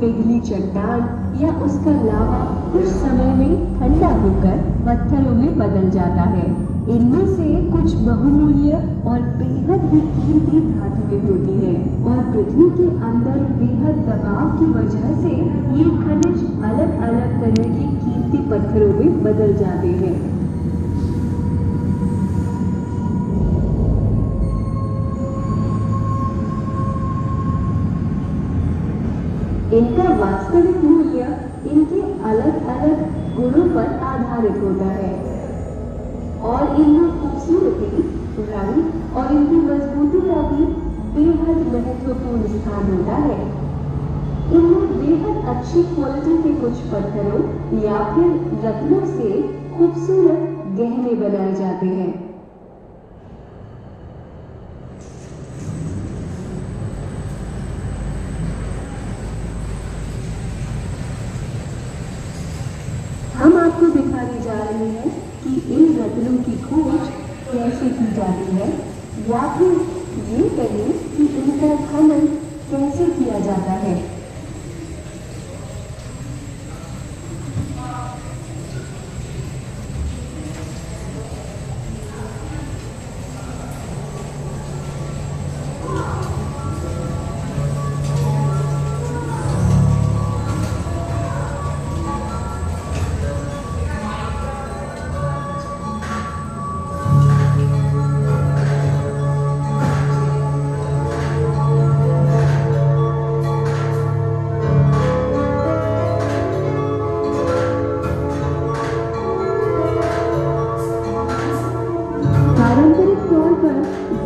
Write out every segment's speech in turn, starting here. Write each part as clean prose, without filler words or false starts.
पिघली चट्टान या उसका लावा कुछ समय में ठंडा होकर पत्थरों में बदल जाता है। इनमें से कुछ बहुमूल्य और बेहद ही कीमती धातुएं होती हैं और पृथ्वी के अंदर बेहद दबाव की वजह से ये खनिज अलग अलग तरह की कीमती पत्थरों में बदल जाते हैं। इनका वास्तविक मूल्य इनके अलग अलग गुणों पर आधारित होता है और इनमें खूबसूरती, रंग और इनकी मजबूती का भी बेहद महत्वपूर्ण स्थान होता है। इनमें बेहद अच्छी क्वालिटी के कुछ पत्थरों या फिर रत्नों से खूबसूरत गहने बनाए जाते हैं। हम आपको दिखाने जा रहे हैं कि इन रत्नों की खोज कैसे की जाती है या फिर ये कहें कि इनका खनन कैसे किया जाता है।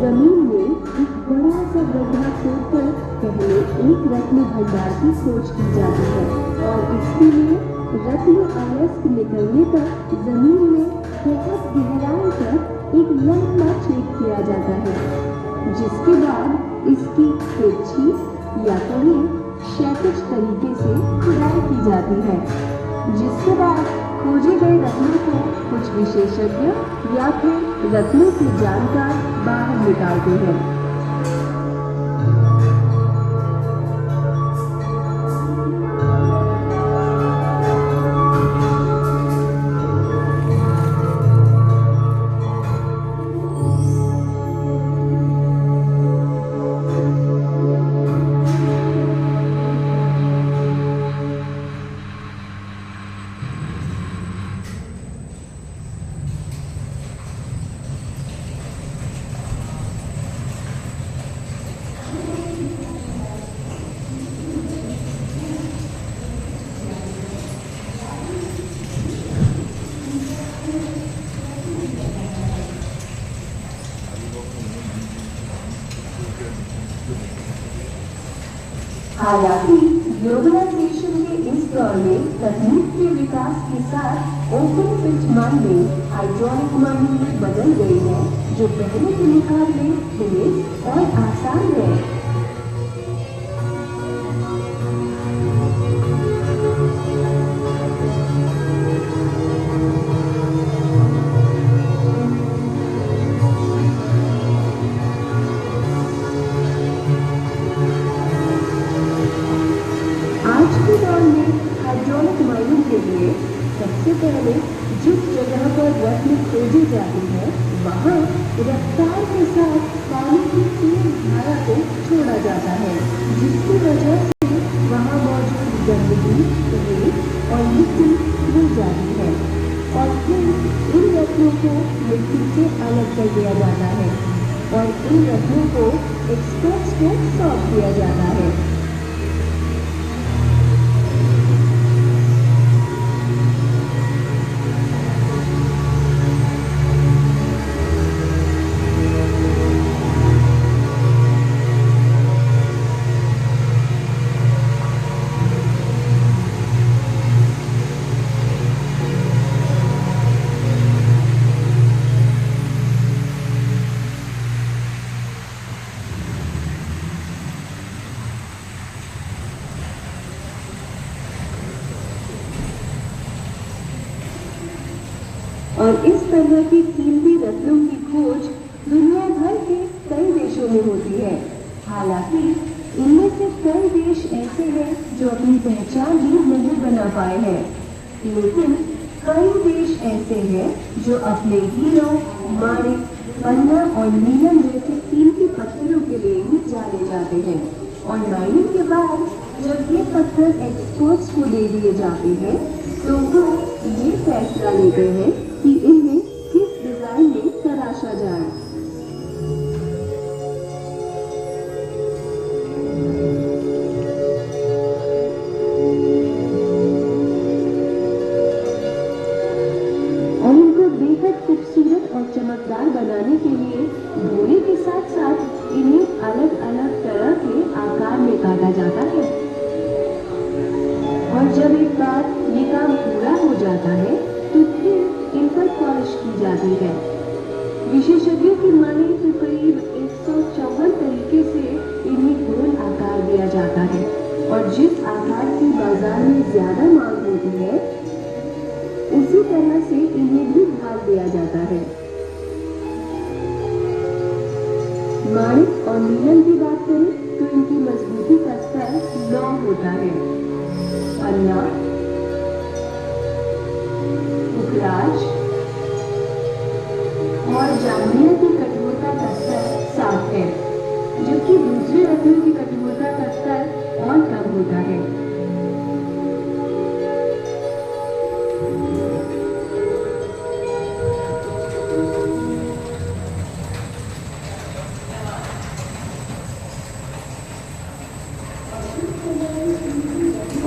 जमीन में एक बड़ा सा गड्ढा खोदकर पहले एक रत्न भंडार की खोज की जाती है और इसके लिए रत्न अयस्क निकलने तक जमीन में बहुत गहराई तक एक लंबा छेद किया जाता है, जिसके बाद इसकी तिरछी या कहीं क्षैतिज तरीके से खुदाई की जाती है, जिसके बाद खोजे गए रत्नों को कुछ विशेषज्ञ या फिर रत्नों के जानकार बाहर निकालते हैं। हालांकि ग्लोबलाइजेशन के इस दौर में तकनीक के विकास के साथ ओपन पिट माइनिंग हाइड्रोलिक माइनिंग में बदल गई है, जो पहले के मुकाबले तेज और आसान है। सबसे पहले जिस जगह पर रत्न खोजी जाती है वहाँ रफ्तार के साथ पानी की तेज धारा को छोड़ा जाता है, जिसकी वजह से वहाँ मौजूद गंदगी, रेत और मिट्टी धुल जाती है और फिर इन रत्नों को मिट्टी से अलग कर दिया जाता है और इन रत्नों को एक्सपर्ट्स को सौंप दिया जाता है। और इस तरह की कीमती रत्नों की खोज दुनिया भर के कई देशों में होती है। हालांकि इनमें से कई देश ऐसे हैं जो अपनी पहचान ही नहीं बना पाए हैं, लेकिन कई देश ऐसे हैं जो अपने हीरो, माणिक, पन्ना और नीलम जैसे कीमती पत्थरों के लिए ही जाने जाते हैं। और माइनिंग के बाद जब ये पत्थर एक्सपर्ट्स को दे दिए जाते हैं तो वो ये फैसला लेते हैं कि इन्हें किस डिजाइन में तराशा जाए। और इनको बेहद खूबसूरत और चमकदार बनाने के लिए धोने के साथ साथ इन्हें अलग अलग तरह के आकार में काटा जाता है। और जब एक बार ये काम पूरा हो जाता है तो फिर इन पर पॉलिश की जाती है। विशेषज्ञों की माने तो करीब 154 तरीके से इन्हें गोल आकार दिया जाता है और जिस आकार की बाजार में ज्यादा मांग होती है उसी तरह से इन्हें भी ढाल दिया जाता है। माणिक और नीलम की बात करें तो इनकी मजबूती का स्तर 9 होता है। पन्ना, पुखराज और जामुनिया की कठोरता का स्तर 7 है, जबकि दूसरे रत्नों की कठोरता का स्तर और कम होता है।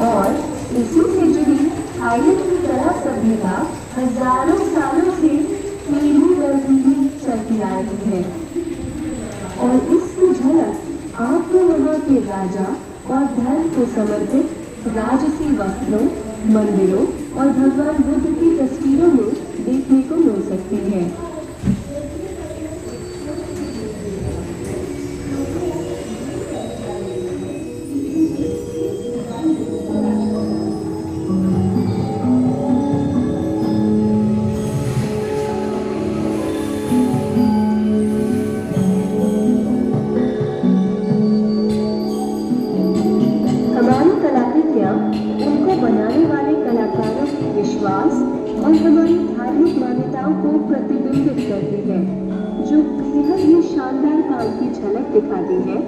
और इसी से जुड़ी थाईलैंड की कला सभ्यता हजारों सालों से पीढ़ी दर पीढ़ी चलती आ रही है। और इसकी झलक आपको वहाँ के राजा और धर्म को समर्पित राजसी वस्त्रों, मंदिरों और भगवान बुद्ध की तस्वीरों में देखने को मिल सकती है। उनको बनाने वाले कलाकारों के विश्वास और हमारी धार्मिक मान्यताओं को प्रतिबिंबित करती है, जो बेहद ही शानदार काम की झलक दिखाती है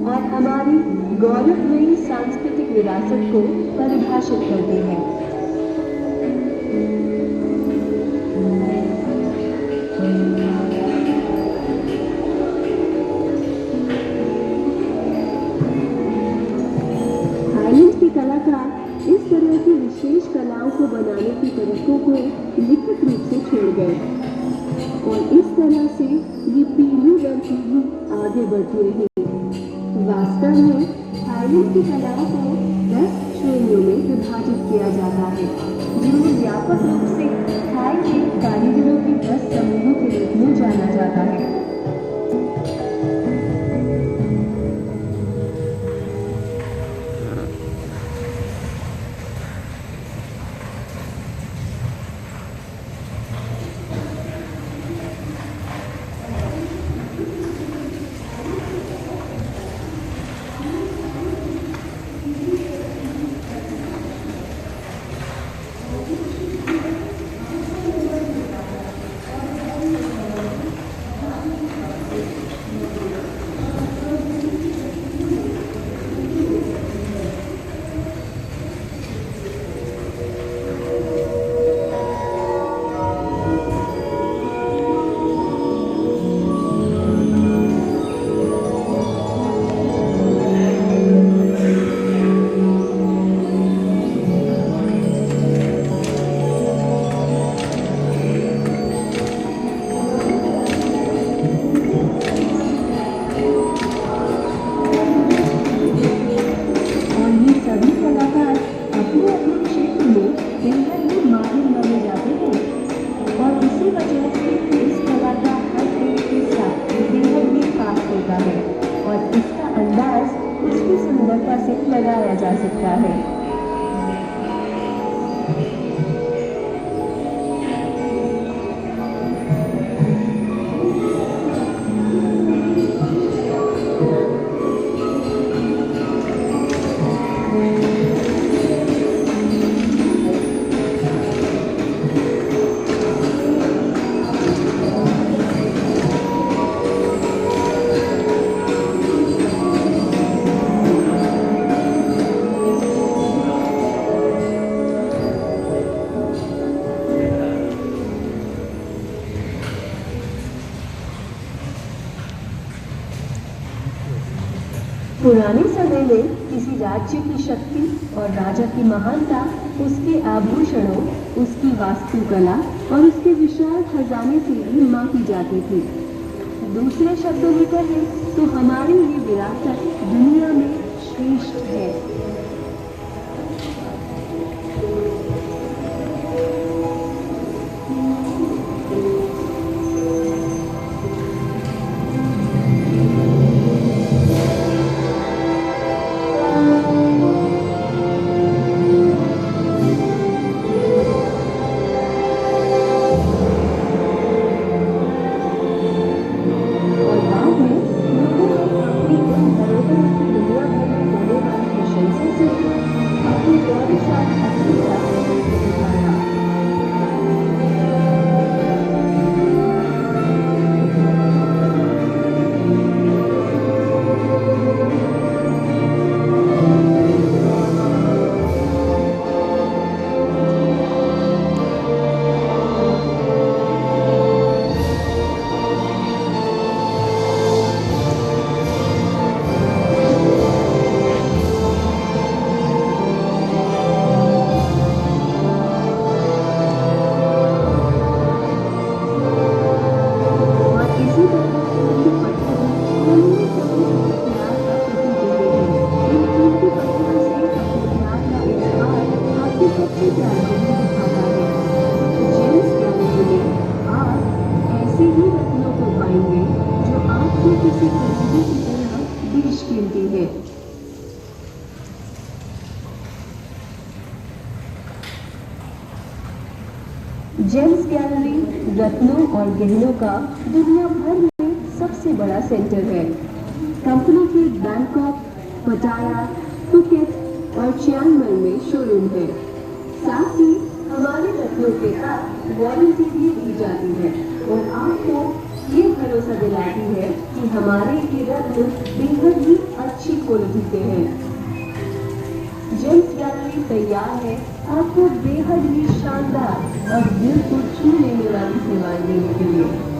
और हमारी गौरवमयी सांस्कृतिक विरासत को परिभाषित करती है। कलाकार इस तरह की विशेष कलाओं को बनाने के तरीकों को लिखित रूप से छोड़ गए और इस तरह से ये पीढ़ी दर पीढ़ी आगे बढ़ती रही। वास्तव में थाईलैंड की कलाओं को 10 श्रेणियों में विभाजित किया जाता है, जिन्हें व्यापक रूप से थाई के कारीगरों के 10 समूहों के रूप में जाना जाता है। सुंदरता से लगाया जा सकता है। पुराने समय में किसी राज्य की शक्ति और राजा की महानता उसके आभूषणों, उसकी वास्तुकला और उसके विशाल खजाने से भी मापी जाती थी। दूसरे शब्दों में कहें तो हमारी ये विरासत दुनिया में श्रेष्ठ है। जेम्स गैलरी रत्नों और गहनों का दुनिया भर में सबसे बड़ा सेंटर है। कंपनी के बैंकॉक, पटाया, फुकेट और चियांग माई में शोरूम है। साथ ही हमारे रत्नों के साथ वारंटी भी दी जाती है और आपको ये भरोसा दिलाती है कि हमारे ये रत्न बेहद ही अच्छी क्वालिटी के हैं। जेम्स गैलरी तैयार है आपको बेहद ही शानदार और दिल को छू लेने वाली सेवाएं देने के लिए।